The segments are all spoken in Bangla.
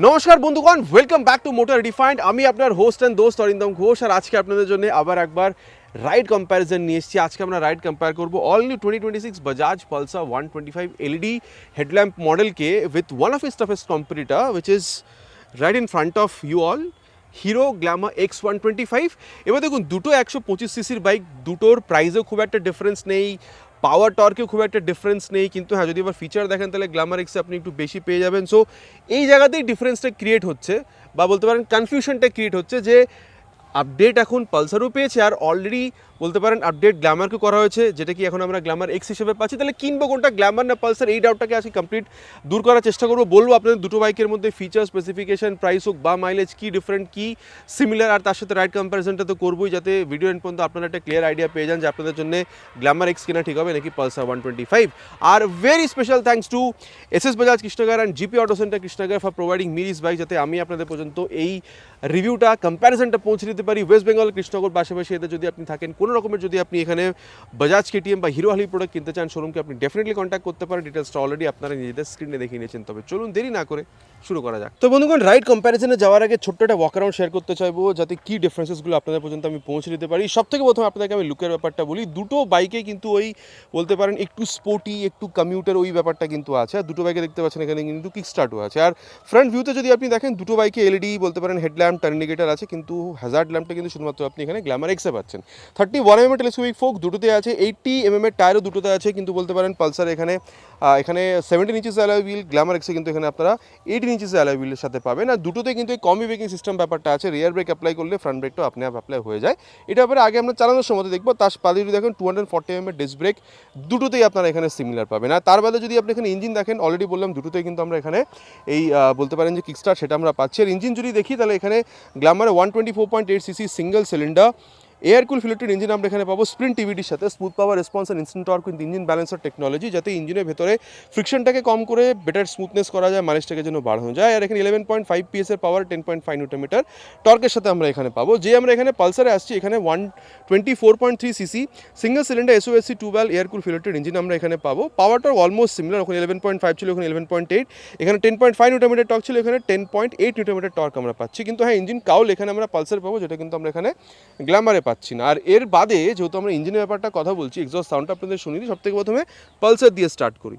নমস্কার বন্ধুগণ, welcome back to motor refined. আমি আপনার হোস্ট অ্যান্ড দোস্ত অরিন্দম ঘোষ, আর আজকে আপনাদের জন্য আবার একবার রাইড কম্প্যারিজন নিয়ে এসেছি। আজকে আমরা রাইড কম্পেয়ার করবো all new 2026 Bajaj Pulsar 125 LED headlamp মডেলকে with one of its toughest competitor which is right in front of you all, Hero Glamour X125। এবার দেখুন, দুটো 125 সিসির বাইক, দুটোর প্রাইসেও খুব একটা ডিফারেন্স নেই, পাওয়ার টর্কেও খুব একটা ডিফারেন্স নেই, কিন্তু হ্যাঁ যদি আবার ফিচার দেখেন তাহলে গ্ল্যামার এক্সে আপনি একটু বেশি পেয়ে যাবেন। সো এই জায়গাতেই ডিফারেন্সটা ক্রিয়েট হচ্ছে, বা বলতে পারেন কনফিউশনটা ক্রিয়েট হচ্ছে যে আপডেট এখন পালসারও পেয়েছে, আর অলরেডি বলতে পারেন আপডেট গ্ল্যামারকে করা হয়েছে, যেটা কি এখন আমরা গ্ল্যামার এক্স হিসেবে পাচ্ছি। তাহলে কিনবো কোনটা, গ্ল্যামার না পালসার? এই ডাউটটাকে আজকে কমপ্লিট দূর করার চেষ্টা করবো। বলবো আপনাদের দুটো বাইকের মধ্যে ফিচার, স্পেসিফিকেশন, প্রাইস হোক বা মাইলেজ, কি ডিফারেন্ট, কি সিমিলার, আর তার সাথে রাইড কম্প্যারিজনটা তো করবোই, যাতে ভিডিও এন্ড পর্যন্ত আপনারা একটা ক্লিয়ার আইডিয়া পেয়ে যান যে আপনাদের জন্য গ্ল্যামার এক্স কেনা ঠিক হবে নাকি Pulsar 125। Are very special thanks to SS Bajaj Krishnanagar and GP auto centre Krishnanagar for providing me this bike, যাতে আমি আপনাদের পর্যন্ত এই রিভিউটা, কম্প্যারিজনটা পৌঁছে দিতে পারি। ওয়েস্ট বেঙ্গল কৃষ্ণনগর পাশাপাশি এতে যদি আপনি থাকেন, কোনো রকমের যদি আপনি এখানে বাজাজ কেটিএম বা হিরো হালি প্রোডাক্ট কিনতে চান, শোরুমকে আপনি ডেফিনেটলি কন্ট্যাক্ট করতে পারেন। ডিটেলসটা অলরেডি আপনারা নিজেদের স্ক্রিনে দেখিয়ে নিয়েছেন। তবে চলুন দেরি না করে শুরু করা যাক। তো বন্ধুগণ, রাইড কম্প্যারিজনে যাওয়ার আগে ছোট্ট একটা ওয়াক অ্যারাউন্ড শেয়ার করতে চাইবো, যাতে কি ডিফারেন্সেসগুলো আপনাদের পর্যন্ত আমি পৌঁছে দিতে পারি। সব থেকে প্রথমে আপনাদেরকে আমি লুকের ব্যাপারটা বলি। দুটো বাইকে কিন্তু ওই বলতে পারেন একটু স্পোর্টি, একটু কমিউটার ওই ব্যাপারটা কিন্তু আছে। আর দুটো বাইকে দেখতে পাচ্ছেন এখানে কিন্তু কিক স্টার্টও আছে। আর ফ্রন্ট ভিউতে যদি আপনি দেখেন, দুটো বাইকে এলইডি বলতে পারেন হেডল্যাম্প, টার্ন ইন্ডিকেটর আছে, কিন্তু হ্যাজার্ড ল্যাম্পটা কিন্তু শুধুমাত্র আপনি এখানে গ্ল্যামার এক্সে পাচ্ছেন। 31 mm টেলিস্কোপিক ফোক দুটোতে আছে, 80 mm এর টায়ারও দুটোতে আছে, কিন্তু বলতে পারেন পালসার এখানে 17 ইঞ্চিস অ্যালয় হুইল, গ্ল্যামার এক্সে কিন্তু এখানে আপনারা 18 ইঞ্চিস অ্যালয় হুইলের সাথে পাবেন। আর দুটোতে কিন্তু এই কম্বি ব্রেকিং সিস্টেম ব্যাপারটা আছে, রিয়ার ব্রেক অ্যাপ্লাই করলে ফ্রন্ট ব্রেকটাও আপনি অ্যাপ্লাই হয়ে যায়। এটা ব্যাপারে আগে আমরা চালানোর সময় দেখবো। তার বাদে যদি দেখেন 240 mm এর ডিস্ক ব্রেক, দুটোতেই আপনারা এখানে সিমিলার পাবেন। আর তার বাদে যদি আপনি এখানে ইঞ্জিন দেখেন, অলরেডি বললাম দুটোতেই কিন্তু আমরা এখানে এই বলতে পারেন যে কিকস্টার্ট সেটা আমরা পাচ্ছি। আর ইঞ্জিন যদি দেখি তাহলে এখানে গ্ল্যামারে 124.8 cc single cylinder air cool filtered engine আমরা এখানে পাবো, স্প্রিন্ট টিভিটির সাথে স্মুথ পাওয়ার রেসপন্স আর instant torque with engine balancer technology, যাতে ইঞ্জিনের ভেতরে ফ্রিকশনটাকে কম করে বেটার স্মুথনেস করা যায়, মাইলেজটাকে যেন বাড়ানো যায়। আর এখানে 11.5 PS এর পাওয়ার, 10.5 নিউটন মিটার টর্কের সাথে আমরা এখানে পাবো। যে আমরা এখানে পালসারে আসছি, এখানে 124.3 cc single cylinder SOSC 2 valve air cool filtered engine আমরা এখানে পাবো। পাওয়ারটা অলমোস্ট সিমিলার, ওখানে 11.5 ছিল, ওখানে 11.8, এখানে 10.5 নিউটন মিটার টর্ক ছিল, এখানে 10.8 নিউটন মিটার টর্ক আমরা পাচ্ছি। কিন্তু হ্যাঁ, ইঞ্জিন কাউল এখানে আমরা পালসার পাবো, যেটা কিন্তু আমরা এখানে গ্ল্যামারে পাচ্ছি না। আর এর বাদে যেহেতু আমরা ইঞ্জিনের ব্যাপারটা কথা বলছি, এক্সস্ট সাউন্ডটা আপনাদের শুনিয়ে দিই। সবথেকে প্রথমে পালসার দিয়ে স্টার্ট করি।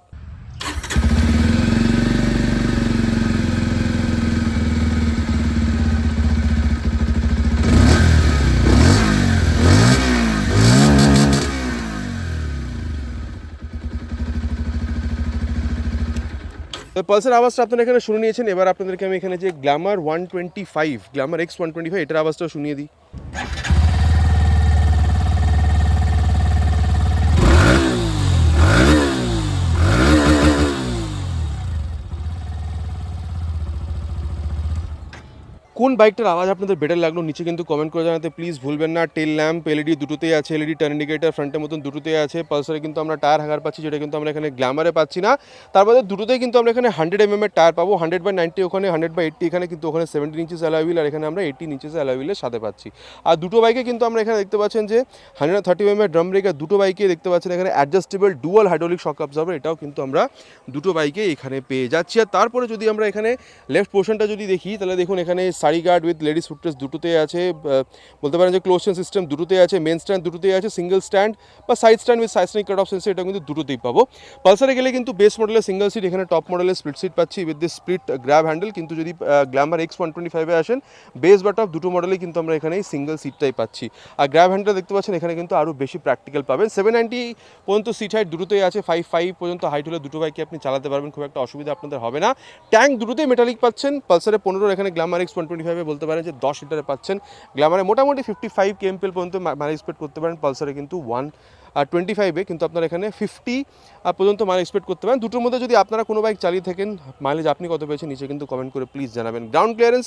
পালসার আওয়াজটা আপনারা এখানে শুনে নিয়েছেন। এবার আপনাদেরকে আমি এখানে যে গ্ল্যামার 125, গ্ল্যামার X125, এটার আওয়াজটা শুনিয়ে দিই। কোন বাইকটার আওয়াজ আপনাদের বেটার লাগলো নিচে কিন্তু কমেন্ট করে জানাতে প্লিজ ভুলবেন না। টেল ল্যাম্প এলইডি দুটোতেই আছে, এলইডি টার্ন ইন্ডিকেটর ফ্রন্টের মতন দুটোতেই আছে। পালসারে কিন্তু আমরা টায়ার হ্যাগার পাচ্ছি, যেটা কিন্তু আমরা এখানে গ্ল্যামারে পাচ্ছি না। তারপরে দুটোতেই কিন্তু আমরা এখানে 100 mm এর টায়ার পাবো, 100/90 ওখানে, 100/80 এখানে, কিন্তু ওখানে 17 ইঞ্চিস অ্যালয় হুইল, আর এখানে আমরা 18 ইঞ্চিস অ্যালয় হুইলের সাথে পাচ্ছি। আর দুটো বাইকে কিন্তু আমরা এখানে দেখতে পাচ্ছেন যে 130 mm এর ড্রাম ব্রেক, আর দুটো বাইকে দেখতে পাচ্ছেন এখানে adjustable dual hydraulic shock absorber, এটাও কিন্তু আমরা দুটো বাইকে এখানে পেয়ে যাচ্ছি। আর তারপরে যদি আমরা এখানে লেফট পোর্শনটা যদি দেখি, তাহলে দেখুন এখানে সারি গার্ড উইথ লেডিস ফুটরেস দুটোতেই আছে, বলতে পারেন যে ক্লোজশন সিস্টেম দুটোতেই আছে, মেন স্ট্যান্ড দুটোতেই আছে, সিঙ্গেল স্ট্যান্ড বা সাইড স্ট্যান্ড উইথ সাইসনিক কাট অফ সেন্সর, এটা কিন্তু দুটোতেই পাবো। পালসারে গেলে কিন্তু বেস মডেলের সিঙ্গেল সিট, এখানে টপ মডেলের স্প্লিট সিট পাচ্ছি with this split grab handle. কিন্তু যদি গ্ল্যামার X125 এ আসেন, বেস বা টপ দুটো মডেলেই কিন্তু আমরা এখানে সিঙ্গেল সিটটাই পাচ্ছি। আর গ্র্যাব হ্যান্ডেল দেখতে পাচ্ছেন এখানে কিন্তু আরও বেশি প্র্যাকটিক্যাল পাবেন। 790 পর্যন্ত সিট হাইট দুটোতেই আছে, 5.5 পর্যন্ত হাইট হলে দুটো বাইকে আপনি চালাতে পারবেন, খুব একটা অসুবিধা আপনাদের হবে না। ট্যাঙ্ক দুটোতেই মেটালিক পাচ্ছেন, পালসারে 15, এখানে গ্ল্যামার X125 বলতে পারেন যে 10 লিটারে পাচ্ছেন। গ্ল্যামারে মোটামুটি 55 kmpl পর্যন্ত মাইলেজ এক্সপেক্ট করতে পারেন, পালসারে কিন্তু 125 কিন্তু আপনারা এখানে 50 পর্যন্ত মাইলেজ এক্সপেক্ট করতে পারেন। দুটোর মধ্যে যদি আপনারা কোনো বাইক চালিয়ে থাকেন, মাইলেজ আপনি কত পেয়েছেন নিচে কিন্তু কমেন্ট করে প্লিজ জানাবেন। গ্রাউন্ড ক্লিয়ারেন্স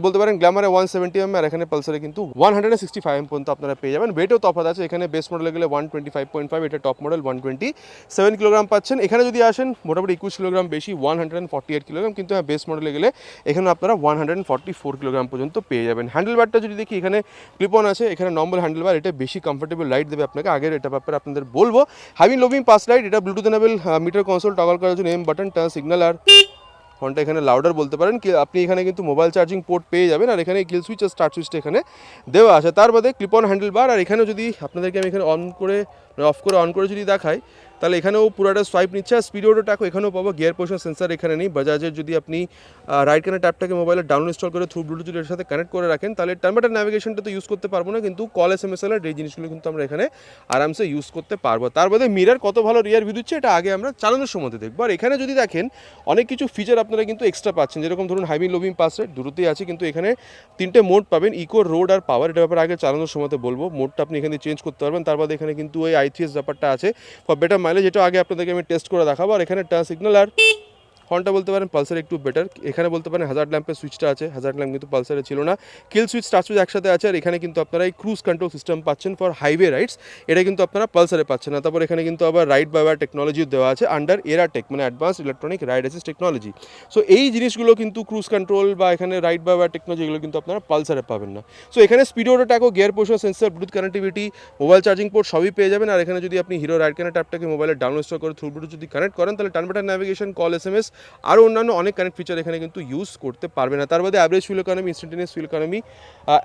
বলতে পারেন গ্ল্যামারে 170 mm, আর এখানে পালসারে কিন্তু 165 mm পর্যন্ত আপনারা পেয়ে যাবেন। ওয়েটও তফাৎ আছে, এখানে বেস মডেলে গেলে 125.5, এটা টপ মডেল 127 কিলোগ্রাম পাচ্ছেন। এখানে যদি আসেন মোটামুটি 21 কিলোগ্রাম বেশি, 148 কিলোগ্রাম, কিন্তু হ্যাঁ বেস মডেলে গেলে এখানে আপনারা 144 কিলোগ্রাম পর্যন্ত পেয়ে যাবেন। হ্যান্ডেলবারটা যদি দেখি, এখানে ক্লিপ অন আছে, এখানে নর্মাল হ্যান্ডেলবার, এটা বেশি কমফোর্টেবল রাইড দেবে আপনাকে। আগের এটা ব্যাপারে আপনাদের বলবো, হাইভিং লোভিং পাস রাইড, এটা Bluetooth enable metre console toggle করার জন্য এম বাটন, টার্ন সিগন্যাল আর হর্নটা এখানে লাউডার বলতে পারেন। আপনি এখানে কিন্তু মোবাইল চার্জিং পোর্ট পেয়ে যাবেন, আর এখানে কিল সুইচ আর স্টার্ট সুইচটা এখানে দেওয়া আছে। তার বাদে ক্লিপ অন হ্যান্ডেল বার, আর এখানেও যদি আপনাদেরকে আমি এখানে অফ করে অন করে যদি দেখাই, তাহলে এখানেও পুরোটা সোয়াইপ নিচ্ছে। আর স্পিড অটো ট্যাকও এখানেও পাবো, গিয়ার পজিশন সেন্সার এখানে নেই। বাজাজের যদি আপনি রাইট কানেক্ট অ্যাপটাকে মোবাইলে ডাউন ইনস্টল করে থ্রু ব্লুটুথ এর সাথে কানেক্ট করে রাখেন, তাহলে টার্মিনাল ন্যাভিগেশনটা তো ইউজ করতে পারবো না, কিন্তু কল SMS এর এই জিনিসগুলো কিন্তু আমরা এখানে আরামসে ইউজ করতে পারবো। তার বাদে মিরার কত ভালো রিয়ার ভিউ দিচ্ছে এটা আগে আমরা চালানোর সময় দেখবো। আর এখানে যদি দেখেন অনেক কিছু ফিচার আপনারা কিন্তু এক্সট্রা পাচ্ছেন, যেরকম ধরুন হাই বিম লো বিম পাস রেট দুটোতেই আছে, কিন্তু এখানে 3টে মোড পাবেন, ইকো, রোড আর পাওয়ার। এটা ব্যাপারে আগে চালানোর সময় বলবো, মোডটা আপনি এখানে চেঞ্জ করতে পারবেন। তার বাদে এখানে কিন্তু ওই ITS ব্যাপারটা আছে ফর বেটার মাইলেজ, যেটা আগে আপনাদেরকে আমি টেস্ট করে দেখাবো। আর এখানে টার্ন সিগন্যাল আর হর্নটা বলতে পারেন পালসার একটু বেটার। এখানে বলতে পারেন হ্যাজার্ড ল্যাম্পের সুইচটা আছে, হ্যাজার্ড ল্যাম্প কিন্তু পালসারে ছিল না। কিল সুইচ স্টার্ট সুইচ একসাথে আছে। আর এখানে কিন্তু আপনারা এই ক্রুজ কন্ট্রোল সিস্টেম পাচ্ছেন ফর হাইওয়ে রাইডস, এটা কিন্তু আপনারা পালসারে পাচ্ছেন না। তারপর এখানে কিন্তু আবার রাইড বাই ওয়্যার টেকনোলজিও দেওয়া আছে আন্ডার এরাটেক, মানে advance electronic ride assist technology. So এই জিনিসগুলো কিন্তু ক্রুজ কন্ট্রোল বা এখানে রাইড বাই ওয়্যার টেকনোলজি এগুলো কিন্তু আপনারা পালসারে পাবেন না। সো এখানে স্পিড অটো ট্যাকও, gear position sensor, Bluetooth connectivity, mobile charging port সবই পেয়ে যাবেন। আর এখানে যদি আপনি হিরো রাইড কানেক্ট অ্যাপটাকে মোবাইলে ডাউন ইনস্টল করে থ্রু ব্লুটুথ যদি কানেক্ট করেন, তাহলে টার্মিনাল ন্যাভিগেশন, কল SMS আরও অন্যান্য অনেক কানেক্ট ফিচার এখানে কিন্তু ইউজ করতে পারবে না। তার বাদে average fuel economy, instantaneous fuel economy.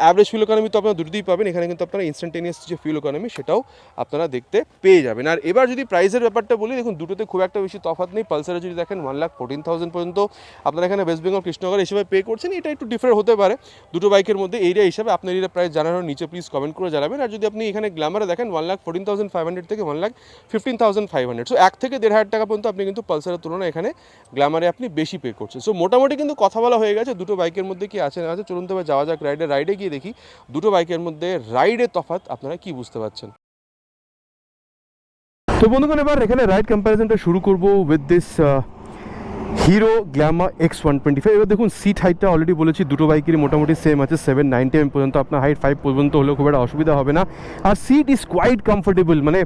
Average fuel economy তো আপনারা দুটোতেই পাবেন, এখানে কিন্তু আপনারা ইনস্ট্যান্টেনিয়াস যে ফিউল ইকোনমি সেটাও আপনারা দেখতে পেয়ে যাবেন। আর এবার যদি প্রাইসের ব্যাপারটা বলি, দেখুন দুটোতে খুব একটা বেশি তফাৎ নেই। পালসারে যদি দেখেন 1,14,000 পর্যন্ত আপনারা এখানে ওয়েস্ট বেঙ্গল কৃষ্ণনগর হিসেবে পে করছেন, এটা একটু ডিফারেন্ট হতে পারে দুটো বাইকের মধ্যে। এরিয়া হিসাবে আপনার এরিয়া প্রাইস জানানোর নিচে প্লিজ কমেন্ট করে জানাবেন। আর যদি আপনি এখানে গ্ল্যামারে দেখেন 1,14,500 থেকে 1,15,500, সো 1 থেকে 1,500 টাকা পর্যন্ত আপনি কিন্তু পালসারের তুলনায় এখানে গ্ল্যামারে আপনি বেশি পে করছেন। সো মোটামুটি কিন্তু কথা বলা হয়ে গেছে দুটো বাইকের মধ্যে কি আছে না আছে। চলুন তবে যাওয়া যাক রাইডে গিয়ে দেখি দুটো বাইকের মধ্যে রাইডের তফাৎ আপনারা কি বুঝতে পারছেন। তো বন্ধুগণ, এবার এখানে রাইড কম্প্যারিজনটা শুরু করব with this hero Glamour X125। এবার দেখুন সিট হাইটটা অলরেডি বলেছি দুটো বাইকেরই মোটামুটি সেম আছে, 790 mm পর্যন্ত। আপনার হাইট 5 পর্যন্ত হলেও খুব একটা অসুবিধা হবে না। আর সিট ইজ কোয়াইট কমফোর্টেবল, মানে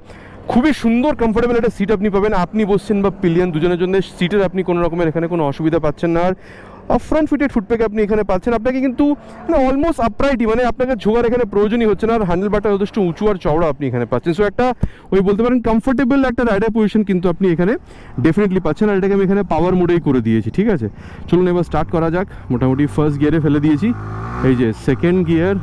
খুবই সুন্দর কমফোর্টেবল একটা সিট আপনি পাবেন। আপনি বসছেন বা পিলিয়ন, দুজনের জন্য সিটের আপনি কোনো রকমের এখানে কোনো অসুবিধা পাচ্ছেন না। আর ফ্রন্ট ফিটেড ফুটপ্যাক আপনি এখানে পাচ্ছেন। আপনাকে কিন্তু মানে অলমোস্ট আপরাইটই, মানে আপনাকে ঝোগার এখানে প্রয়োজনই হচ্ছে না। আর হ্যান্ডেল বারটা যথেষ্ট উঁচু আর চওড়া আপনি এখানে পাচ্ছেন। সো একটা ওই বলতে পারেন কমফোর্টেবল একটা রাইডার পজিশন কিন্তু আপনি এখানে ডেফিনেটলি পাচ্ছেন। আর এটাকে আমি এখানে পাওয়ার মোডেই করে দিয়েছি, ঠিক আছে। চলুন এবার স্টার্ট করা যাক। মোটামুটি ফার্স্ট গিয়ারে ফেলে দিয়েছি, এই যে সেকেন্ড গিয়ার,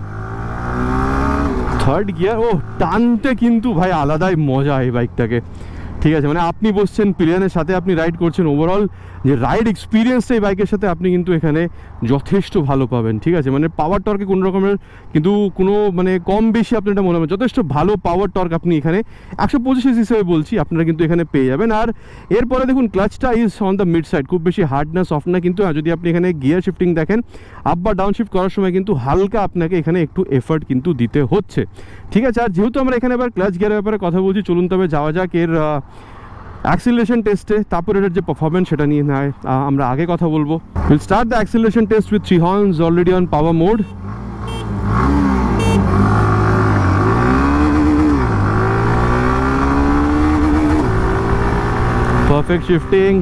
থার্ড গিয়ার। ও টানতে কিন্তু ভাই আলাদাই মজা এই বাইকটাকে, ঠিক আছে। মানে আপনি বসছেন পিলিয়নের সাথে, আপনি রাইড করছেন, ওভারঅল যে রাইড এক্সপিরিয়েন্সটা এই বাইকের সাথে আপনি কিন্তু এখানে যথেষ্ট ভালো পাবেন, ঠিক আছে। মানে পাওয়ার টর্কে কোনো রকমের কিন্তু কোনো মানে কম বেশি আপনার এটা মনে হবে, যথেষ্ট ভালো পাওয়ার টর্ক আপনি এখানে 125 হিসেবে বলছি আপনারা কিন্তু এখানে পেয়ে যাবেন। আর এরপরে দেখুন ক্লাচটা is on the mid side, খুব বেশি হার্ড না সফট না, কিন্তু যদি আপনি এখানে গিয়ার শিফটিং দেখেন, আপ বা ডাউন শিফট করার সময় কিন্তু হালকা আপনাকে এখানে একটু এফার্ট কিন্তু দিতে হচ্ছে, ঠিক আছে। আর যেহেতু আমরা এখানে এবার ক্লাচ গিয়ারের ব্যাপারে কথা বলছি, চলুন তবে যাওয়া যাক এর অ্যাক্সিলারেশন টেস্টে। তারপর এটার যে পারফরমেন্স সেটা নিয়ে নয় আমরা আগে কথা বলবো। Will start the acceleration test with 3 horns already on power mode. Perfect shifting,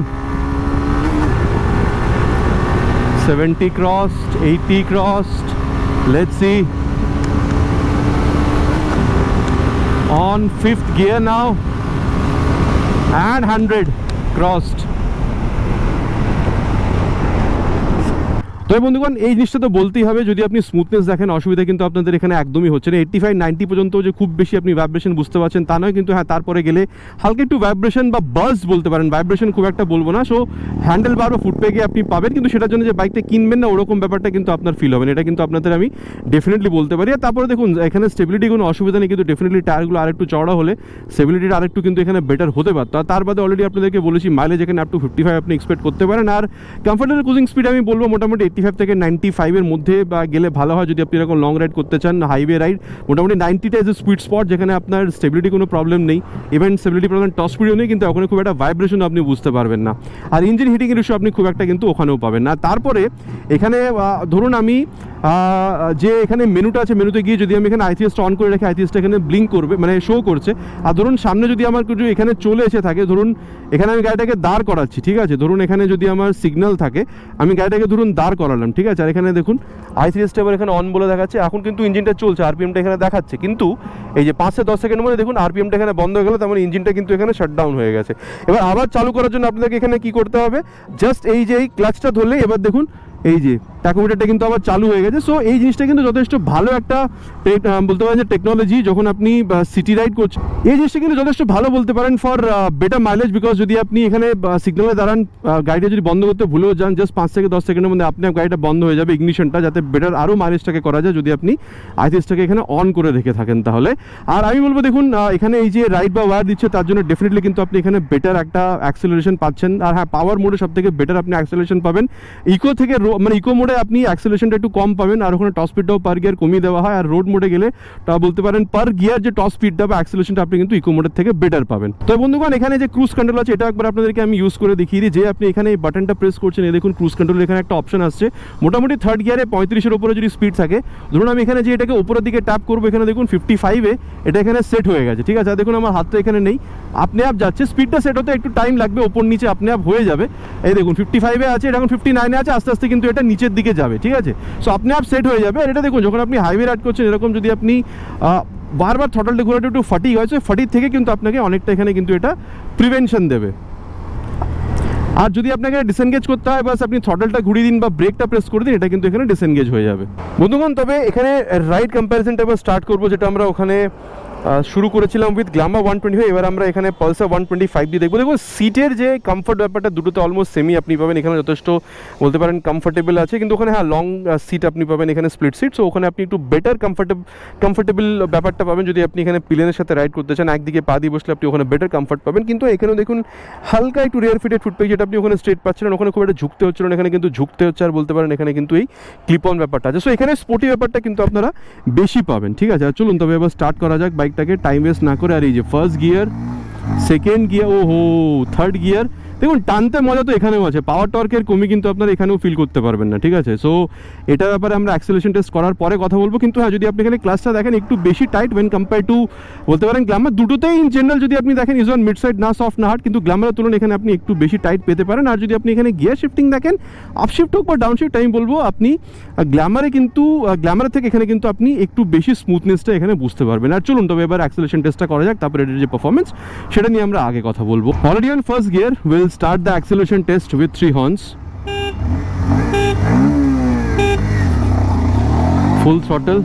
70 crossed, 80 crossed, let's see. On 5th gear now and 100 crossed. তো বন্ধুগণ এই জিনিসটা তো বলতেই হবে, যদি আপনি স্মুথনেস দেখেন অসুবিধা কিন্তু আপনাদের এখানে একদমই হচ্ছে না। 85-90 পর্যন্ত যে খুব বেশি আপনি ভাইব্রেশন বুঝতে পারছেন তা নয়, কিন্তু হ্যাঁ তারপরে গেলে হালকা একটু ভাইব্রেশন বা বাজ বলতে পারেন, ভাইব্রেশন খুব একটা বলবো না। সো হ্যান্ডেল বার বা ফুটপ্যাকে আপনি পাবেন, কিন্তু সেটার জন্য যে বাইকটা কিনবেন না ওরকম ব্যাপারটা কিন্তু আপনার ফিল হবে না, এটা কিন্তু আপনাদের আমি ডেফিনেটলি বলতে পারি। আর তারপরে দেখুন এখানে স্টেবিলিটি কোনো অসুবিধা নেই, কিন্তু ডেফিনেটলি টায়ারগুলো আরেকটু চওড়া হলে স্টেবিলিটিটা আরেকটু কিন্তু এখানে বেটার হতে পারতো। আর তার বাদে অলরেডি আপনাদেরকে বলেছি মাইলেজ এখানে আপ টু 55 আপনি এক্সপেক্ট করতে পারেন। আর কমফোর্টেবল ক্রুজিং স্পিড আমি বলবো মোটামুটি 85 থেকে 95 এর মধ্যে বা গেলে ভালো হয়, যদি আপনি এরকম লং রাইড করতে চান, হাইওয়ে রাইড। মোটামুটি 90টা ইজ এ সুইট স্পট, যেখানে আপনার স্টেবিলিটি কোনো প্রবলেম নেই, ইভেন স্টেবিলিটি প্রবলেম টপ স্পিডও নেই, কিন্তু ওখানে খুব একটা ভাইব্রেশন আপনি বুঝতে পারবেন না। আর ইঞ্জিন হিটিংয়ের ইস্যু আপনি খুব একটা কিন্তু ওখানেও পাবেন না। তারপরে এখানে ধরুন আমি যে এখানে মেনুটা আছে, মেনুতে গিয়ে যদি আমি এখানে আইসিএসটা অন করে রাখি, আইসিএসটা এখানে ব্লিঙ্ক করবে, মানে শো করছে। আর ধরুন সামনে যদি আমার কিছু এখানে চলে এসে থাকে, ধরুন এখানে আমি গাড়িটাকে দাঁড় করাচ্ছি, ঠিক আছে, ধরুন এখানে যদি আমার সিগন্যাল থাকে, আমি গাড়িটাকে ধরুন দাঁড় করালাম, ঠিক আছে, আর এখানে দেখুন আইসিএসটা এবার এখানে অন বলে দেখাচ্ছে। এখন কিন্তু ইঞ্জিনটা চলছে, আরপিএমটা এখানে দেখাচ্ছে, কিন্তু এই যে 5 থেকে 10 সেকেন্ড মধ্যে দেখুন আরপিএমটা এখানে বন্ধ হয়ে গেল, তার মানে ইঞ্জিনটা কিন্তু এখানে শাটডাউন হয়ে গেছে। এবার আবার চালু করার জন্য আপনাকে এখানে কি করতে হবে, জাস্ট এই যে এই ক্লাচটা ধরলেই এবার দেখুন এই যে ট্যাকোমিটারটা কিন্তু আবার চালু হয়ে গেছে। সো এই জিনিসটা কিন্তু যথেষ্ট ভালো একটা বলতে পারেন যে টেকনোলজি, যখন আপনি সিটি রাইড করছেন এই জিনিসটা কিন্তু যথেষ্ট ভালো বলতে পারেন ফর বেটার মাইলেজ। বিকজ যদি আপনি এখানে সিগন্যালে দাঁড়ান, গাড়িটা যদি বন্ধ করতে ভুলেও যান, জাস্ট 5 থেকে 10 সেকেন্ডের মধ্যে আপনার গাড়িটা বন্ধ হয়ে যাবে, ইগনিশনটা, যাতে বেটার আরও মাইলেজটাকে করা যায় যদি আপনি আইসিএসটাকে এখানে অন করে রেখে থাকেন তাহলে। আর আমি বলবো দেখুন এখানে এই যে রাইড বা ওয়ার দিচ্ছে, তার জন্য ডেফিনেটলি কিন্তু আপনি এখানে বেটার একটা অ্যাক্সেলারেশন পাচ্ছেন। আর হ্যাঁ, পাওয়ার মোডে সব থেকে বেটার আপনি অ্যাক্সেলারেশন পাবেন। ইকো থেকে মানে ইকো মোডে আপনি অ্যাক্সেলারেশনটা একটু কম পাবেন, আর ওখানে টপ স্পিডটাও পার গিয়ার কমিয়ে দেওয়া হয়। আর রোড মোডে গেলে বলতে পারেন পার গিয়ার যে টপ স্পিডটা বা অ্যাক্সেলারেশনটা আপনি কিন্তু ইকো মোডের থেকে বেটার পাবেন। তো বন্ধুগণ, এখানে যে ক্রুজ কন্ট্রোল আছে, এটা একবার আপনাদেরকে আমি ইউজ করে দেখিয়ে দিই। যে আপনি এখানে এই বাটনটা প্রেস করছেন, এই দেখুন ক্রুজ কন্ট্রোলের এখানে একটা অপশন আসছে। মোটামুটি থার্ড গিয়ারে 35-এর উপরে যদি স্পিড থাকে, ধরুন আমি এখানে যে এটাকে উপরের দিকে ট্যাপ করবো, এখানে দেখুন 55-এ এটা এখানে সেট হয়ে গেছে, ঠিক আছে। আর দেখুন আমার হাতটা এখানে নেই, আপনি আপ যাচ্ছে, স্পিডটা সেট হতে একটু টাইম লাগবে, ওপর নিচে আপনি আপ হয়ে যাবে। এই দেখুন 55-এ আছে, এটা এখন 59-এ আছে, আস্তে আস্তে কিন্তু এটা নিচের দিকে যাবে, ঠিক আছে। সো আপনি আপ সেট হয়ে যাবে। আর এটা দেখুন যখন আপনি হাইওয়ে রাইড করছেন, এরকম যদি আপনি বারবার থ্রটলটা ঘোরাতে একটু ফাটিক হয়েছে, ফাটিক থেকে কিন্তু আপনাকে অনেকটা এখানে কিন্তু এটা প্রিভেনশন দেবে। আর যদি আপনাকে ডিসেনগেজ করতে হয়, বাস আপনি থ্রটলটা ঘুরিয়ে দিন বা ব্রেকটা প্রেস করে দিন, এটা কিন্তু এখানে ডিসেনগেজ হয়ে যাবে। বন্ধুগণ, তবে এখানে রাইড কম্প্যারিজনটা এবার স্টার্ট করবো, যেটা আমরা ওখানে শুরু করেছিলাম উইথ গ্ল্যামার 125। এবার আমরা এখানে পালসার 125 দিয়ে দেখবো। দেখুন সিটের যে কমফর্ট ব্যাপারটা দুটোতে অলমোস্ট সেমি আপনি পাবেন। এখানে যথেষ্ট বলতে পারেন কমফোর্টেবল আছে, কিন্তু ওখানে হ্যাঁ লং সিট আপনি পাবেন, এখানে স্প্লিট সিট। সো ওখানে আপনি একটু বেটার কমফোর্টেবল ব্যাপারটা পাবেন যদি আপনি এখানে প্লেনের সাথে রাইড করতে চান। একদিকে পা দিয়ে বসলে আপনি ওখানে বেটার কমফর্ট পাবেন। কিন্তু এখানেও দেখুন হালকা একটু রিয়ার ফিটেড ফুটপেজ, যেটা আপনি ওখানে স্ট্রেট পাচ্ছিলেন, ওখানে খুব একটা ঝুঁকতে হচ্ছিল না, এখানে কিন্তু ঝুঁকতে হচ্ছে। আর বলতে পারেন এখানে কিন্তু এই ক্লিপ অন ব্যাপারটা আছে। সো এখানে স্পোর্টি ব্যাপারটা কিন্তু আপনারা বেশি পাবেন, ঠিক আছে। আর চলুন তবে এবার স্টার্ট করা যাক বাইকটাকে, টাইম ওয়েস্ট না করে। আর এই যে ফার্স্ট গিয়ার, সেকেন্ড গিয়ার, ওহো থার্ড গিয়ার, দেখুন টানতে মজা তো এখানেও আছে, পাওয়ার টর্কের কমি কিন্তু আপনারা এখানেও ফিল করতে পারবেন না, ঠিক আছে। সো এটার ব্যাপারে আমরা অ্যাক্সেলারেশন টেস্ট করার পরে কথা বলবো। কিন্তু হ্যাঁ, যদি আপনি এখানে ক্লাসটা দেখেন একটু বেশি টাইট ওয়েন কম্পেয়ার টু বলতে পারেন গ্ল্যামার। দুটোতেই ইন জেনারেল যদি আপনি দেখেন ইজ অন মিড সাইড, না সফট না হার্ড, কিন্তু গ্ল্যামারের তুলনায় এখানে আপনি একটু বেশি টাইট পেতে পারেন। আর যদি আপনি এখানে গিয়ার শিফটিং দেখেন, আপশিফট হোক বা ডাউনশিফট, আমি বলবো আপনি গ্ল্যামারের থেকে এখানে কিন্তু আপনি একটু বেশি স্মুথনেসটা এখানে বুঝতে পারবেন। আর চলুন তবে এবার অ্যাক্সেলারেশন টেস্টটা করা যাক, তারপরে এটার যে পারফরমেন্স সেটা নিয়ে আমরা আগে কথা বলবো। Already on first gear, will start the acceleration test with 3 horns. Full throttle.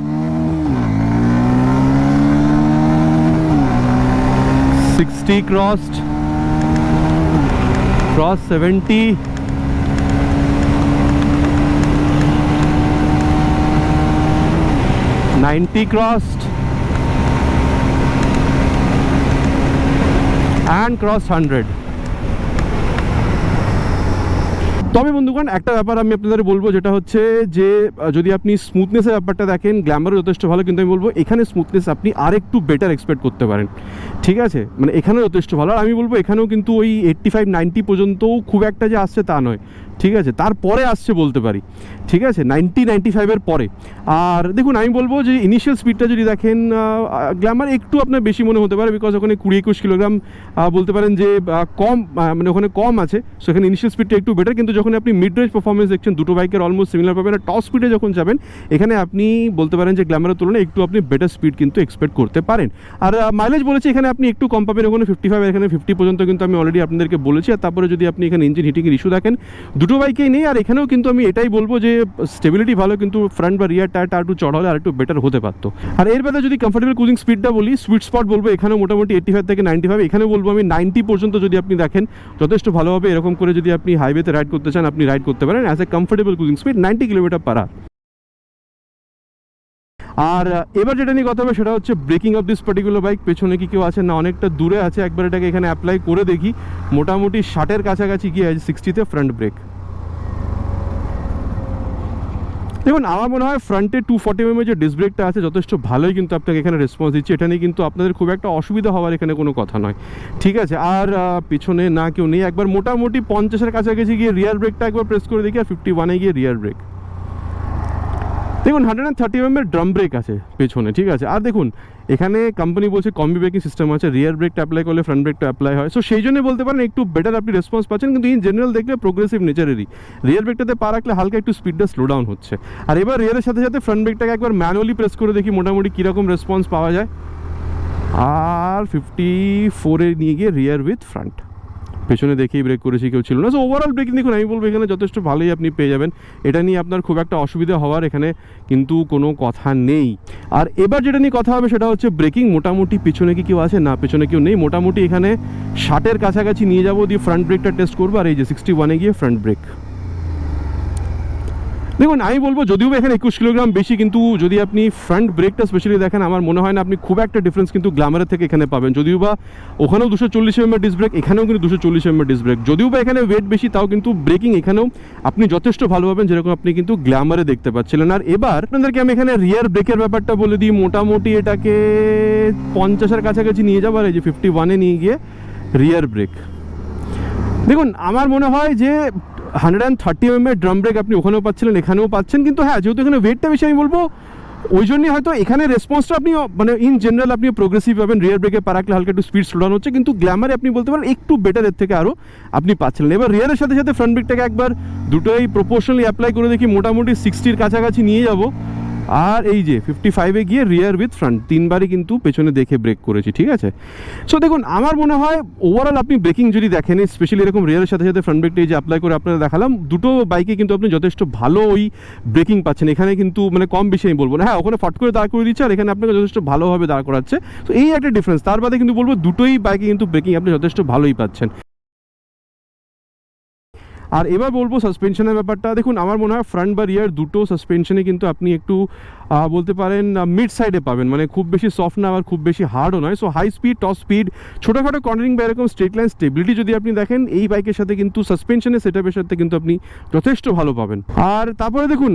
60 crossed. Cross 70. 90 crossed. And crossed 100. তবে বন্ধুগণ, একটা ব্যাপার আমি আপনাদের বলবো, যেটা হচ্ছে যে যদি আপনি স্মুথনেসের ব্যাপারটা দেখেন, গ্ল্যামারও যথেষ্ট ভালো, কিন্তু আমি বলবো এখানে স্মুথনেস আপনি আর একটু বেটার এক্সপেক্ট করতে পারেন, ঠিক আছে। মানে এখানেও যথেষ্ট ভালো। আর আমি বলবো এখানেও কিন্তু ওই 85-90 পর্যন্তও খুব একটা যে আসছে তা নয়, ঠিক আছে, তারপরে আসছে বলতে পারি, ঠিক আছে, 90-95-এর পরে। আর দেখুন আমি বলবো যে ইনিশিয়াল স্পিডটা যদি দেখেন, গ্ল্যামার একটু আপনার বেশি মনে হতে পারে, বিকজ ওখানে 20-21 কিলোগ্রাম বলতে পারেন যে কম, মানে ওখানে কম আছে। সো এখানে ইনিশিয়াল স্পিডটা একটু বেটার, কিন্তু যখন আপনি মিড রেঞ্জ পারফরমেন্স দেখছেন, দুটো বাইকের অলমোস্ট সিমিলার পাবেন। আর টপ স্পিডে যখন যাবেন, এখানে আপনি বলতে পারেন যে গ্ল্যামারের তুলনায় একটু আপনি বেটার স্পিড কিন্তু এক্সপেক্ট করতে পারেন। আর মাইলেজ বলেছি এখানে আপনি একটু কম পাবেন, ওখানে 55, এখানে 50 পর্যন্ত কিন্তু আমি অলরেডি আপনাদেরকে বলেছি। আর তারপরে যদি আপনি এখানে ইঞ্জিন হিটিংয়ের ইস্যু দেখেন, দুটো বাইকেই নেই। আর এখানেও কিন্তু আমি এটাই বলবো যে স্টেবিলিটি ভালো, কিন্তু ফ্রন্ট বা রিয়ার টায়ারটা একটু চড়া হলে আর একটু বেটার হতে পারতো। আর এর বাদে যদি কমফোর্টেবল ক্রুজিং স্পিডটা বলি, সুইট স্পট বলবো এখানে মোটামুটি 85 থেকে 95, এখানে বলবো আমি 90 পর্যন্ত যদি আপনি দেখেন যথেষ্ট ভালোভাবে। এরকম করে যদি আপনি হাইওয়েতে রাইড করতে চান, আপনি রাইড করতে পারেন as a comfortable cruising speed 90 কিলোমিটার/আওয়ার। আর এবার যেটা নিয়ে কথা হবে সেটা হচ্ছে breaking of this particular bike. পেছনে কি কেউ আছে না, অনেকটা দূরে আছে, একবার এটাকে এখানে অ্যাপ্লাই করে দেখি। মোটামুটি 60-এর কাছাকাছি গিয়ে আছে, 60-তে ফ্রন্ট ব্রেক। দেখুন আমার মনে হয় ফ্রন্টে 240 mm যে ডিস্ক ব্রেকটা আছে যথেষ্ট ভালোই কিন্তু আপনাকে এখানে রেসপন্স দিচ্ছে। এটা নিয়ে কিন্তু আপনাদের খুব একটা অসুবিধা হওয়ার এখানে কোনো কথা নয়, ঠিক আছে। আর পিছনে না কেউ নেই, একবার মোটামুটি 50-এর কাছাকাছি গিয়ে রিয়ার ব্রেকটা একবার প্রেস করে দেখি, আর 51-এ গিয়ে রিয়ার ব্রেক। দেখুন দেখুন 130 mm ড্রাম ব্রেক আছে পেছনে, ঠিক আছে। আর দেখুন এখানে কোম্পানি বলছে কম্বি ব্রেকিং সিস্টেম আছে, রিয়ার ব্রেকটা অ্যাপ্লাই করলে ফ্রন্ট ব্রেকটা অ্যাপ্লাই হয়, সো সেই জন্য বলতে পারেন একটু বেটার আপনি রেসপন্স পাচ্ছেন, কিন্তু ইন জেনারেল দেখলে প্রোগ্রেসিভ নেচারেরই। রিয়ার ব্রেকটাতে পা রাখলে হালকা একটু স্পিডটা স্লো ডাউন হচ্ছে। আর এবার রিয়ারের সাথে সাথে ফ্রন্ট ব্রেকটাকে একবার ম্যানুয়ালি প্রেস করে দেখি মোটামুটি কীরকম রেসপন্স পাওয়া যায়। আর 54-এ নিয়ে গিয়ে রিয়ার উইথ ফ্রন্ট, পেছনে দেখেই ব্রেক করেছি, কেউ ছিল না। সো ওভারঅল ব্রেকিং দেখুন আমি বলবো এখানে যথেষ্ট ভালোই আপনি পেয়ে যাবেন, এটা নিয়ে আপনার খুব একটা অসুবিধা হওয়ার এখানে কিন্তু কোনো কথা নেই। আর এবার যেটা নিয়ে কথা হবে সেটা হচ্ছে ব্রেকিং। মোটামুটি পিছনে কি কেউ আছে? না, পেছনে কেউ নেই। মোটামুটি এখানে 60-এর কাছাকাছি নিয়ে যাবো, দিয়ে ফ্রন্ট ব্রেকটা টেস্ট করবো। আর এই যে 61-এ গিয়ে ফ্রন্ট ব্রেক দেখুন আমি বলবো যদিও এখানে 21 কিলোগ্রাম বেশি, কিন্তু যদি আপনি ফ্রন্ট ব্রেকটা স্পেশালি দেখেন আমার মনে হয় না আপনি খুব একটা ডিফারেন্স কিন্তু গ্ল্যামারের থেকে এখানে পাবেন। যদিও বা ওখানেও 240 mm ডিস্ক ব্রেক, এখানেও কিন্তু 240 mm ডিস্ক ব্রেক। যদিও বা এখানে ওয়েট বেশি, তাও কিন্তু ব্রেকিং এখানেও আপনি যথেষ্ট ভালো পাবেন, যেরকম আপনি কিন্তু গ্ল্যামারে দেখতে পাচ্ছিলেন। আর এবার আপনাদেরকে আমি এখানে রিয়ার ব্রেকের ব্যাপারটা বলে দিই। মোটামুটি এটাকে 50-এর কাছাকাছি নিয়ে যাবো। আর এই যে 51-এ নিয়ে গিয়ে রিয়ার ব্রেক দেখুন আমার মনে হয় যে 130 mm ড্রাম ব্রেক আপনি ওখানেও পাচ্ছিলেন, এখানেও পাচ্ছেন, কিন্তু হ্যাঁ যেহেতু এখানে ওয়েটটা বেশি আমি বলবো ওই জন্যই হয়তো এখানে রেসপন্সটা আপনি মানে ইন জেনারেল আপনি প্রোগ্রেসিভ পাবেন। রিয়ার ব্রেকে পা রাখলে হালকা একটু স্পিড স্লো ডাউন হচ্ছে, কিন্তু গ্ল্যামারে আপনি বলতে পারেন একটু বেটার এর থেকে আরও আপনি পাচ্ছিলেন। এবার রিয়ারের সাথে সাথে ফ্রন্ট ব্রেকটাকে একবার দুটোই প্রপোর্শনালি অ্যাপ্লাই করে দেখি, মোটামুটি 60-এর কাছাকাছি নিয়ে যাব। আর এই যে 55-এ গিয়ে রিয়ার উইথ ফ্রন্ট, 3বারই কিন্তু পেছনে দেখে ব্রেক করেছি, ঠিক আছে। সো দেখুন আমার মনে হয় ওভারঅল আপনি ব্রেকিং যদি দেখেন, স্পেশালি এরকম রিয়ারের সাথে সাথে ফ্রন্ট ব্রেকটা এই যে অ্যাপ্লাই করে আপনারা দেখালাম, দুটো বাইকে কিন্তু আপনি যথেষ্ট ভালো ওই ব্রেকিং পাচ্ছেন। এখানে কিন্তু মানে কম বেশি আমি বলবো না, হ্যাঁ ওখানে ফট করে দাঁড় করে দিচ্ছে, আর এখানে আপনাকে যথেষ্ট ভালোভাবে দাঁড় করাচ্ছে। তো এই একটা ডিফারেন্স। তার বাদে কিন্তু বলবো দুটোই বাইকে কিন্তু ব্রেকিং আপনি যথেষ্ট ভালোই পাচ্ছেন। আর এবার বলবো সাসপেনশনের ব্যাপারটা। দেখুন আমার মনে হয় ফ্রন্ট বা রিয়ার দুটো সাসপেনশনে কিন্তু আপনি একটু বলতে পারেন মিড সাইডে পাবেন, মানে খুব বেশি সফট না আবার খুব বেশি হার্ডও নয়। So high speed, top speed, ছোটোখাটো কর্নারিং বা এরকম স্ট্রেট লাইন স্টেবিলিটি যদি আপনি দেখেন এই বাইকের সাথে কিন্তু সাসপেনশনের সেটআপের সাথে কিন্তু আপনি যথেষ্ট ভালো পাবেন। আর তারপরে দেখুন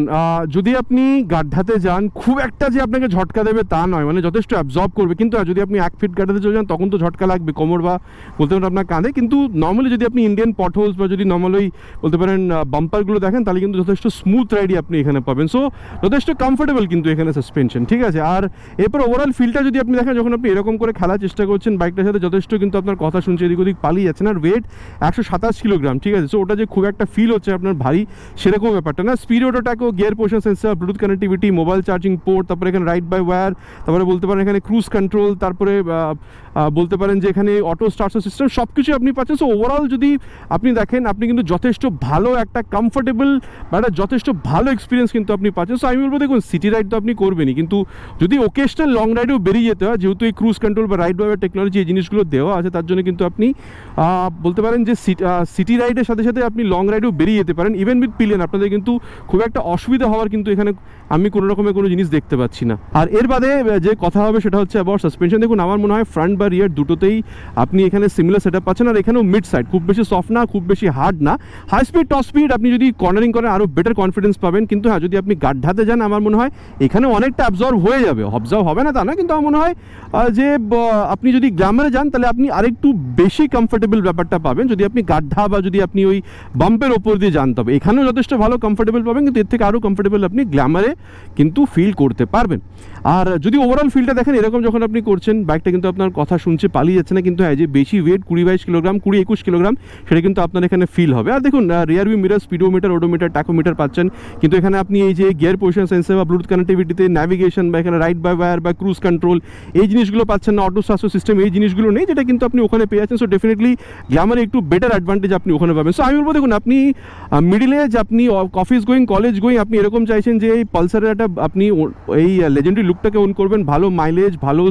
যদি আপনি গাড্ডাতে যান খুব একটা যে আপনাকে ঝটকা দেবে তা নয়, মানে যথেষ্ট অ্যাবজর্ব করবে, কিন্তু যদি আপনি 1 ফিট গাড্ডাতে চলে যান তখন তো ঝটকা লাগবে কোমর বা বলতে পারেন আপনার কাঁধে। কিন্তু নর্মালি যদি আপনি ইন্ডিয়ান পটহোলস বা যদি নর্মাল ওই বলতে পারেন বাম্পারগুলো দেখেন তাহলে কিন্তু যথেষ্ট স্মুথ রাইডই আপনি এখানে পাবেন। সো যথেষ্ট কমফোর্টেবল কিন্তু এখানে সাসপেনশন, ঠিক আছে। আর এরপর ওভারঅল ফিলটা যদি আপনি দেখেন, যখন আপনি এরকম করে খেলার চেষ্টা করছেন বাইকটার সাথে যথেষ্ট কিন্তু আপনার কথা শুনছে, এদিক ওদিক পালিয়ে যাচ্ছেন। আর ওয়েট 127 কিলোগ্রাম, ঠিক আছে। সো ওটা যে খুব একটা ফিল হচ্ছে আপনার ভারী সেরকম ব্যাপারটা না। স্পিড অটোটাকেও, gear position sensor, Bluetooth connectivity, mobile charging port, তারপরে এখানে রাইড বাই ওয়্যার, তারপরে বলতে পারেন এখানে ক্রুজ কন্ট্রোল, তারপরে বলতে পারেন যে এখানে অটো স্টার্ট সিস্টেম, সব কিছু আপনি পাচ্ছেন। সো ওভারঅল যদি আপনি দেখেন আপনি কিন্তু যথেষ্ট ভালো একটা কমফোর্টেবল বা একটা যথেষ্ট ভালো এক্সপিরিয়েন্স কিন্তু আপনি পাচ্ছেন। সো আমি বলবো দেখুন সিটি রাইড তো আপনি করবেনই, কিন্তু যদি ওকেশনাল লং রাইডেও বেরিয়ে যেতে হয়, যেহেতু এই ক্রুজ কন্ট্রোল বা রাইড বাই টেকনোলজি এই জিনিসগুলো দেওয়া আছে, তার জন্য কিন্তু আপনি বলতে পারেন যে সিটি রাইডের সাথে সাথে আপনি লং রাইডেও বেরিয়ে যেতে পারেন। ইভেন উইথ পিলিয়ন আপনাদের কিন্তু খুব একটা অসুবিধা হওয়ার কিন্তু এখানে আমি কোনো রকমের কোনো জিনিস দেখতে পাচ্ছি না। আর এর বাদে যে কথা হবে সেটা হচ্ছে অ্যাবাউট সাসপেনশন। দেখুন আমার মনে হয় ফ্রন্ট বা রিয়ার দুটোতেই আপনি এখানে সিমিলার সেটআপ পাচ্ছেন। আর এখানেও মিড সাইড, খুব বেশি সফট না খুব বেশি হার্ড না, হাই স্পিড টপ স্পিড আপনি যদি কর্নারিং করেন আরও বেটার কনফিডেন্স পাবেন। কিন্তু হ্যাঁ যদি আপনি গাড্ডাতে যান আমার মনে হয় এখানে অনেকটা অ্যাবজর্ব হয়ে যাবে, অবজার্ভ হবে না তা না, কিন্তু আমার মনে হয় যে আপনি যদি গ্ল্যামারে যান তাহলে আপনি আরেকটু বেশি কমফোর্টেবল ব্যাপারটা পাবেন যদি আপনি গাড্ডা বা যদি আপনি ওই বাম্পের ওপর দিয়ে যান। তবে এখানেও যথেষ্ট ভালো কমফোর্টেবল পাবেন, কিন্তু এর থেকে আরও কমফোর্টেবল আপনি গ্ল্যামারে কিন্তু ফিল করতে পারবেন। আর যদি ওভারঅল ফিলটা দেখেন এরকম যখন আপনি করছেন বাইকটা কিন্তু আপনার কথা শুনছে পালিয়ে যাচ্ছে না, কিন্তু হ্যাঁ যে বেশি ওয়েট 20-22 কিলোগ্রাম 20-21 কিলোগ্রাম সেটা কিন্তু আপনার এখানে ফিল হবে। আর দেখুন rear view mirror, speedometer, odometer, tachometer পাচ্ছেন, কিন্তু এখানে আপনি এই যে গিয়ার পজিশন সেন্সর বা ব্লুটুথ কানেক্টিভিটিতে ন্যাভিগেশন বা এখানে রাইড বাই ওয়্যার বা ক্রুজ কন্ট্রোল এই জিনিসগুলো পাচ্ছেন না। অটো স্টার্ট সিস্টেম এই জিনিসগুলো নেই, যেটা কিন্তু আপনি ওখানে পেয়ে যাচ্ছেন। সো ডেফিনেটলি গ্ল্যামারে একটু বেটার অ্যাডভান্টেজ আপনি ওখানে পাবেন। সো আমি বলবো দেখুন আপনি মিডিল এজ, আপনি অফিস গোয়িং, কলেজ গোয়িং, আপনি এরকম চাইছেন যে এই পালসারের একটা আপনি এই লেজেন্ডারি লুকটাকে ওন করবেন, ভালো মাইলেজ, ভালো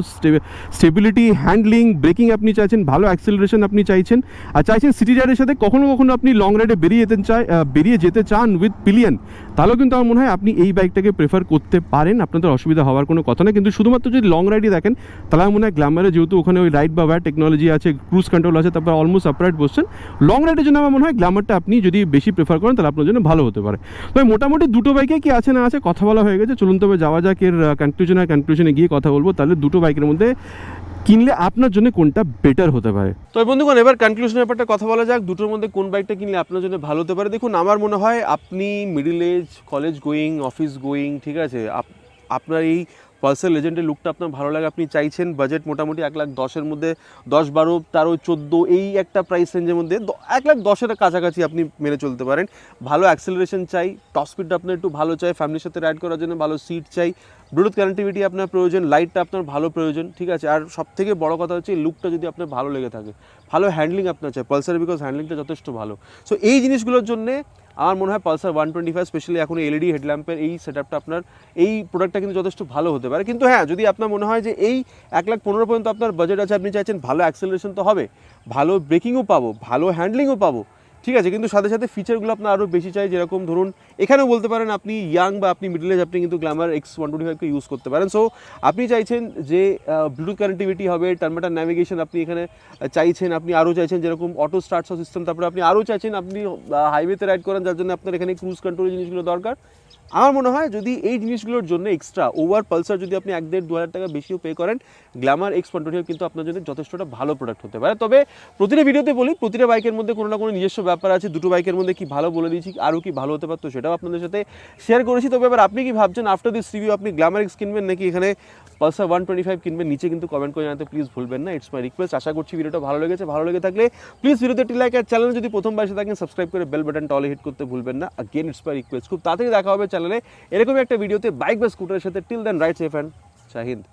স্টেবিলিটি, হ্যান্ডলিং, ব্রেকিং আপনি চাইছেন, ভালো অ্যাক্সেলারেশন আপনি চাইছেন, আর চাইছেন সিটি রাইডের সাথে কখনো কখনো আপনি লং রাইডে বেরিয়ে যেতে চান উইথ পিলিয়ন, তাহলেও কিন্তু আমার মনে হয় আপনি এই বাইকটাকে প্রেফার করতে পারেন, আপনাদের অসুবিধা হওয়ার কোনো কথা নেই। কিন্তু শুধুমাত্র যদি লং রাইডে দেখেন তাহলে আমার মনে হয় গ্ল্যামারে যেহেতু ওখানে ওই রাইড বা ওয়্যার টেকনোলজি আছে, ক্রুজ কন্ট্রোল আছে, তারপর অলমোস্ট আপরাইট বসছেন, লং রাইডের জন্য আমার মনে হয় গ্ল্যামারটা আপনি যদি বেশি প্রেফার করেন তাহলে আপনার জন্য ভালো হতে পারে। তবে মোটামুটি দুটো বাইকে কি আছে না আছে কথা বলা হয়ে গেছে, চলুন তবে যাওয়া যাক এর কনক্লুশনে গিয়ে কথা বলবো। তাহলে দুটো বাইকের মধ্যে কিনলে আপনার জন্য কোনটা বেটার হতে পারে। তো বন্ধুগণ, এবার কনক্লুশনের ব্যাপারটা কথা বলা যাক, দুটোর মধ্যে কোন বাইকটা কিনলে আপনার জন্য ভালো হতে পারে। দেখুন, আমার মনে হয় আপনি middle age, college going, office going, ঠিক আছে, আপনার এই পালসার লেজেন্ডের লুকটা আপনার ভালো লাগে, আপনি চাইছেন বাজেট মোটামুটি 1,10,000-এর মধ্যে 10, 12, 13, 14 এই একটা প্রাইস রেঞ্জের মধ্যে 1,10,000-এর কাছাকাছি আপনি মেনে চলতে পারেন। ভালো অ্যাক্সেলারেশন চাই, টপ স্পিডটা আপনার একটু ভালো চাই, ফ্যামিলির সাথে রাইড করার জন্য ভালো সিট চাই, ব্লুটুথ কানেক্টিভিটি আপনার প্রয়োজন, লাইটটা আপনার ভালো প্রয়োজন, ঠিক আছে। আর সবথেকে বড় কথা হচ্ছে লুকটা যদি আপনার ভালো লেগে থাকে, ভালো হ্যান্ডলিং আপনার চাই পালসার, বিকজ হ্যান্ডলিংটা যথেষ্ট ভালো। সো এই জিনিসগুলোর জন্যে আমার মনে হয় পালসার 125 স্পেশালি এখন এলইডি হেডল্যাম্পের এই সেটআপটা আপনার এই প্রোডাক্টটা কিন্তু যথেষ্ট ভালো হতে পারে। কিন্তু হ্যাঁ, যদি আপনার মনে হয় যে এই 1,15,000 পর্যন্ত আপনার বাজেট আছে, আপনি চাইছেন ভালো অ্যাক্সেলারেশন তো হবে, ভালো ব্রেকিংও পাবো, ভালো হ্যান্ডলিংও পাবো, ঠিক আছে, কিন্তু সাথে সাথে ফিচারগুলো আপনার আরও বেশি চাই, যেরকম ধরুন এখানেও বলতে পারেন আপনি ইয়াং বা আপনি মিডল এজ, আপনি কিন্তু গ্ল্যামার X125কে ইউজ করতে পারেন। সো আপনি চাইছেন যে ব্লুটুথ কানেক্টিভিটি হবে, টার্নবাটার ন্যাভিগেশন আপনি এখানে চাইছেন, আপনি আরও চাইছেন যেরকম অটো স্টার্ট সিস্টেম, তারপরে আপনি আরও চাইছেন আপনি হাইওয়েতে রাইড করেন, যার জন্য আপনার এখানে ক্রুজ কন্ট্রোল জিনিসগুলো দরকার। আমার মনে হয় যদি এই জিনিসগুলোর জন্য এক্সট্রা ওভার পালসার যদি আপনি 1,500-2,000 টাকা বেশিও পে করেন, গ্ল্যামার X125 কিন্তু আপনার জন্য যথেষ্টটা ভালো প্রোডাক্ট হতে পারে। তবে প্রতিটা ভিডিওতে বলি, প্রতিটা বাইকের মধ্যে কোনো না কোনো নিজস্ব ব্যাপার আছে, দুটো বাইকের মধ্যে কি ভালো বলে দিয়েছি, আরও কি ভালো হতে পারতো সেটাও আপনাদের সাথে শেয়ার করেছি। তবে এবার আপনি কি ভাবছেন আফটার দিস রিভিউ, আপনি গ্ল্যামার X কিনবেন নাকি এখানে পালসার 125 কিনবেন? নিচে কিন্তু কমেন্ট করে জানাতে প্লিজ ভুলবেন না, ইটস মাই রিকোয়েস্ট। আশা করছি ভিডিওটা ভালো লেগেছে, ভালো লেগে থাকলে প্লিজ ভিডিওতে একটি লাইক, আর চ্যানেলে যদি প্রথমবার এসে থাকেন সাবস্ক্রাইব করে বেল বাটনটা অলে হিট করতে ভুলবেন না। अगेन ইটস মাই রিকোয়েস্ট, খুব তাড়াতাড়ি দেখা হবে চ্যানেলে এরকমই একটা ভিডিওতে বাইক বা স্কুটারের সাথে। Till then ride safe and জয় হিন্দ।